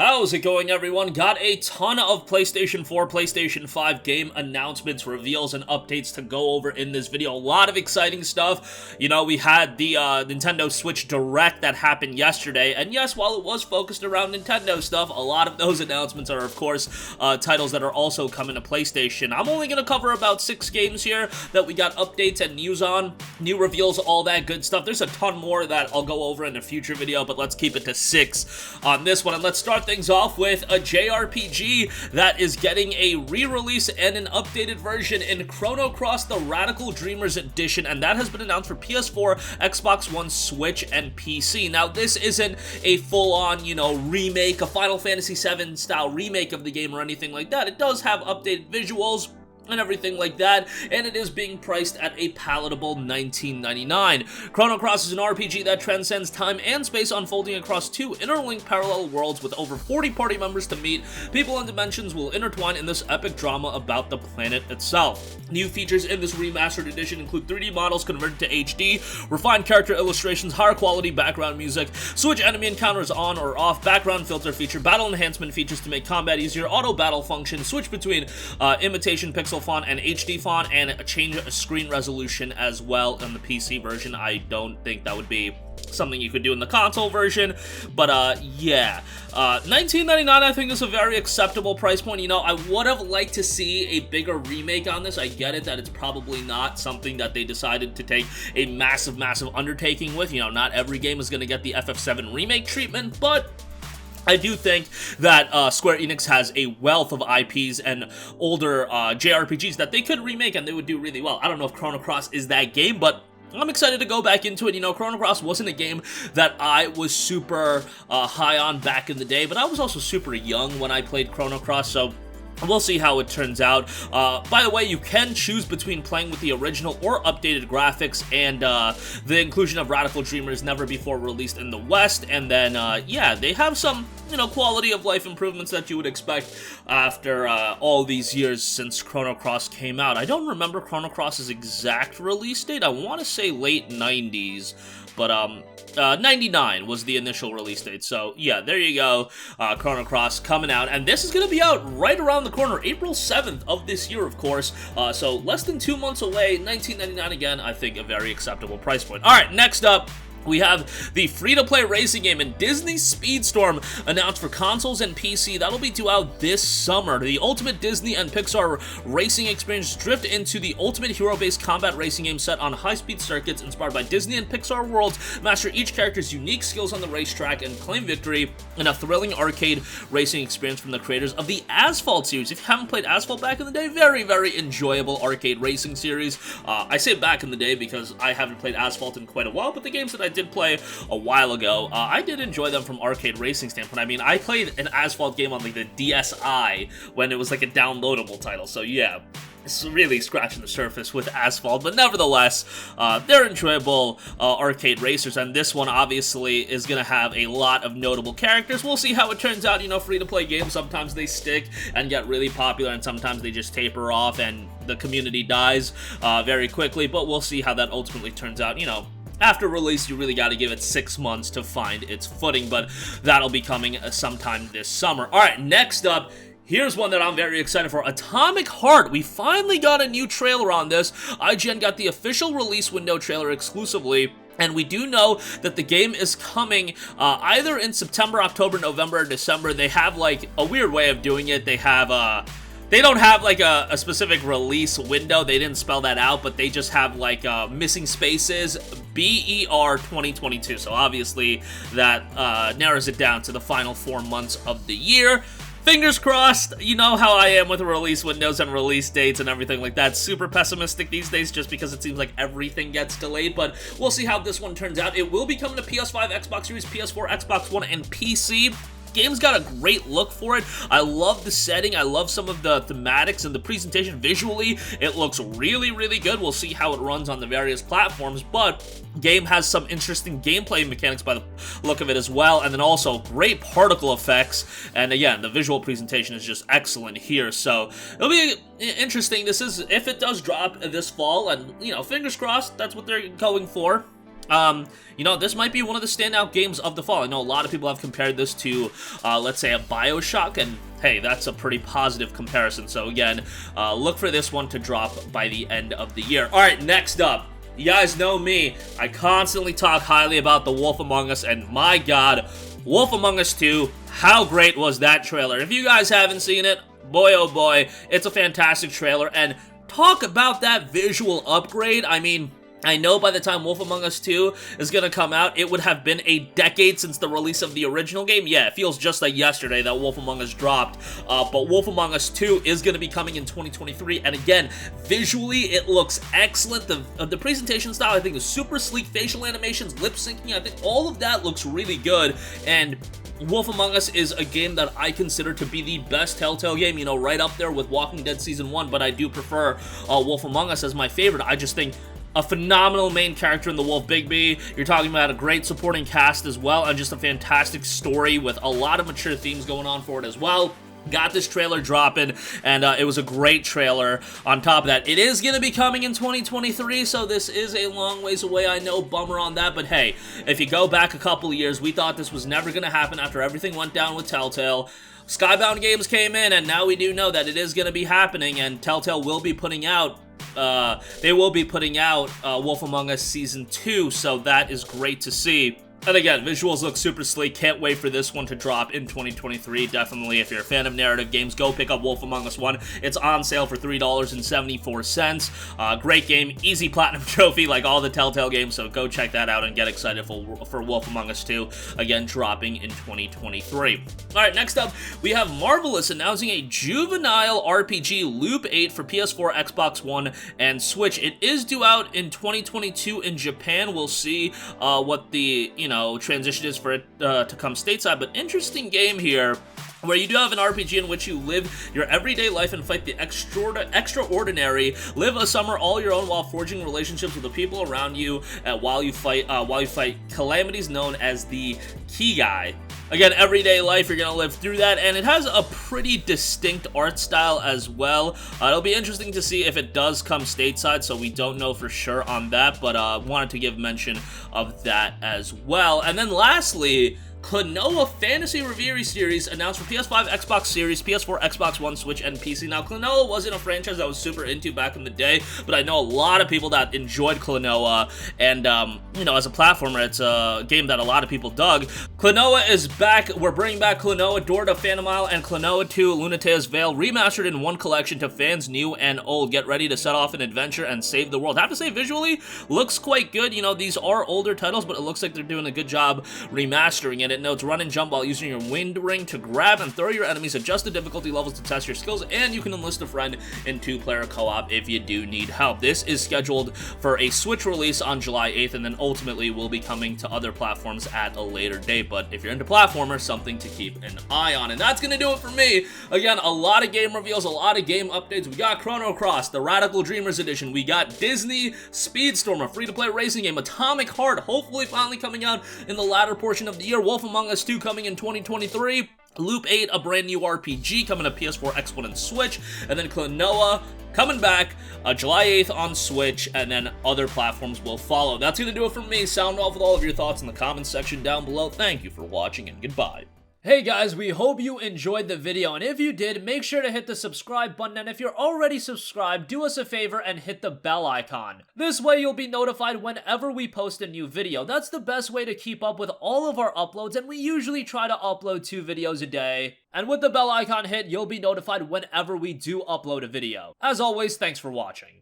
How's it going, everyone? Got a ton of PlayStation 4, PlayStation 5 game announcements, reveals, and updates to go over in this video. A lot of exciting stuff. You know, we had the Nintendo Switch Direct that happened yesterday, and yes, while it was focused around Nintendo stuff, a lot of those announcements are, of course, titles that are also coming to PlayStation. I'm only going to cover about 6 games here that we got updates and news on, new reveals, all that good stuff. There's a ton more that I'll go over in a future video, but let's keep it to 6 on this one, and let's start things off with a JRPG that is getting a re-release and an updated version in Chrono Cross the Radical Dreamers Edition, and that has been announced for PS4, Xbox One, Switch, and PC. Now, this isn't a full-on, remake, a Final Fantasy VII style remake of the game or anything like that. It does have updated visuals and everything like that, and it is being priced at a palatable $19.99. Chrono Cross is an RPG that transcends time and space, unfolding across 2 interlinked parallel worlds with over 40 party members to meet. People and dimensions will intertwine in this epic drama about the planet itself. New features in this remastered edition include 3D models converted to HD, refined character illustrations, higher quality background music, switch enemy encounters on or off, background filter feature, battle enhancement features to make combat easier, auto battle function, switch between imitation pixel font and HD font, and change screen resolution as well in the PC version. I don't think that would be something you could do in the console version, but yeah. $19.99 I think is a very acceptable price point. I would have liked to see a bigger remake on this. I get it that it's probably not something that they decided to take a massive undertaking with. Not every game is going to get the FF7 remake treatment, but I do think that Square Enix has a wealth of IPs and older JRPGs that they could remake and they would do really well. I don't know if Chrono Cross is that game, but I'm excited to go back into it. Chrono Cross wasn't a game that I was super high on back in the day, but I was also super young when I played Chrono Cross, so we'll see how it turns out. By the way, you can choose between playing with the original or updated graphics, and the inclusion of Radical Dreamers never before released in the West, and then, yeah, they have some, quality of life improvements that you would expect after all these years since Chrono Cross came out. I don't remember Chrono Cross's exact release date. I want to say late 90s, but 99 was the initial release date, so yeah, there you go. Chrono Cross coming out, and this is going to be out right around the corner, April 7th of this year, of course, so less than 2 months away. $19.99 again, I think a very acceptable price point. Alright, next up, we have the free-to-play racing game in Disney Speedstorm announced for consoles and PC. That'll be due out this summer. The ultimate Disney and Pixar racing experience drift into the ultimate hero-based combat racing game set on high-speed circuits inspired by Disney and Pixar worlds. Master each character's unique skills on the racetrack and claim victory in a thrilling arcade racing experience from the creators of the Asphalt series. If you haven't played Asphalt back in the day, very enjoyable arcade racing series. I say back in the day because I haven't played Asphalt in quite a while, but the games that I did play a while ago, I did enjoy them from arcade racing standpoint. I mean, I played an Asphalt game on like the DSi when it was like a downloadable title, so yeah, it's really scratching the surface with Asphalt, but nevertheless, they're enjoyable arcade racers, and this one obviously is going to have a lot of notable characters. We'll see how it turns out. Free-to-play games, sometimes they stick and get really popular, and sometimes they just taper off and the community dies very quickly, but we'll see how that ultimately turns out. After release, you really got to give it 6 months to find its footing, but that'll be coming sometime this summer. Alright, next up, here's one that I'm very excited for. Atomic Heart. We finally got a new trailer on this. IGN got the official release window trailer exclusively, and we do know that the game is coming either in September, October, November, or December. They have like a weird way of doing it. They have they don't have like a specific release window. They didn't spell that out, but they just have like missing spaces, BER 2022. So obviously that narrows it down to the final 4 months of the year. Fingers crossed. You know how I am with release windows and release dates and everything like that. Super pessimistic these days just because it seems like everything gets delayed, but we'll see how this one turns out. It will be coming to PS5, Xbox Series, PS4, Xbox One, and PC. Game's got a great look for it. I love the setting. I love some of the thematics and the presentation. Visually, it looks really good. We'll see how it runs on the various platforms, but game has some interesting gameplay mechanics by the look of it as well, and then also great particle effects, and again, the visual presentation is just excellent here, so it'll be interesting. This is, if it does drop this fall, and, fingers crossed, that's what they're going for. You know, this might be one of the standout games of the fall. I know a lot of people have compared this to, let's say, a BioShock, and hey, that's a pretty positive comparison. So again, look for this one to drop by the end of the year. All right, next up. You guys know me. I constantly talk highly about The Wolf Among Us, and my god, Wolf Among Us 2, how great was that trailer? If you guys haven't seen it, boy oh boy, it's a fantastic trailer, and talk about that visual upgrade. I mean, I know by the time Wolf Among Us 2 is going to come out, it would have been a decade since the release of the original game. Yeah, it feels just like yesterday that Wolf Among Us dropped, but Wolf Among Us 2 is going to be coming in 2023, and again, visually, it looks excellent. The presentation style, I think, is super sleek. Facial animations, lip syncing, I think all of that looks really good, and Wolf Among Us is a game that I consider to be the best Telltale game, you know, right up there with Walking Dead Season 1, but I do prefer Wolf Among Us as my favorite. I just think a phenomenal main character in The Wolf Bigby. You're talking about a great supporting cast as well, and just a fantastic story with a lot of mature themes going on for it as well. Got this trailer dropping, and it was a great trailer. On top of that, it is going to be coming in 2023, so this is a long ways away. I know, bummer on that, but hey, if you go back a couple of years, we thought this was never going to happen after everything went down with Telltale. Skybound Games came in, and now we do know that it is going to be happening, and Telltale will be putting out Wolf Among Us Season 2, so that is great to see. And again, visuals look super sleek. Can't wait for this one to drop in 2023. Definitely, if you're a fan of narrative games, go pick up Wolf Among Us 1. It's on sale for $3.74. Great game, easy platinum trophy like all the Telltale games, so go check that out and get excited for Wolf Among Us 2, again, dropping in 2023. Alright, next up, we have Marvelous announcing a juvenile RPG Loop 8 for PS4, Xbox One, and Switch. It is due out in 2022 in Japan. We'll see what the, transition is for it to come stateside, but interesting game here, where you do have an RPG in which you live your everyday life and fight the extraordinary. Live a summer all your own while forging relationships with the people around you, while you fight calamities known as the Kigai. Again, everyday life, you're going to live through that, and it has a pretty distinct art style as well. It'll be interesting to see if it does come stateside, so we don't know for sure on that, but wanted to give mention of that as well. And then lastly, KLONOA Fantasy Reverie series announced for PS5, Xbox Series, PS4, Xbox One, Switch, and PC. Now, KLONOA wasn't a franchise I was super into back in the day, but I know a lot of people that enjoyed KLONOA, and, as a platformer, it's a game that a lot of people dug. KLONOA is back. We're bringing back KLONOA, Door to Phantomile, and KLONOA 2, Lunatea's Veil, remastered in one collection to fans new and old. Get ready to set off an adventure and save the world. I have to say, visually, looks quite good. These are older titles, but it looks like they're doing a good job remastering it. It notes run and jump while using your wind ring to grab and throw your enemies, adjust the difficulty levels to test your skills, and you can enlist a friend in 2-player co-op if you do need help. This is scheduled for a Switch release on July 8th, and then ultimately will be coming to other platforms at a later date, but if you're into platformers, something to keep an eye on. And that's gonna do it for me. Again, a lot of game reveals, a lot of game updates. We got Chrono Cross, the Radical Dreamers Edition. We got Disney Speedstorm, a free-to-play racing game. Atomic Heart, hopefully finally coming out in the latter portion of the year. Wolf Among Us 2 coming in 2023. Loop 8, a brand new RPG coming to PS4, X1, and Switch. And then KLONOA coming back July 8th on Switch, and then other platforms will follow. That's going to do it for me. Sound off with all of your thoughts in the comments section down below. Thank you for watching, and goodbye. Hey guys, we hope you enjoyed the video, and if you did, make sure to hit the subscribe button, and if you're already subscribed, do us a favor and hit the bell icon. This way you'll be notified whenever we post a new video. That's the best way to keep up with all of our uploads, and we usually try to upload 2 videos a day. And with the bell icon hit, you'll be notified whenever we do upload a video. As always, thanks for watching.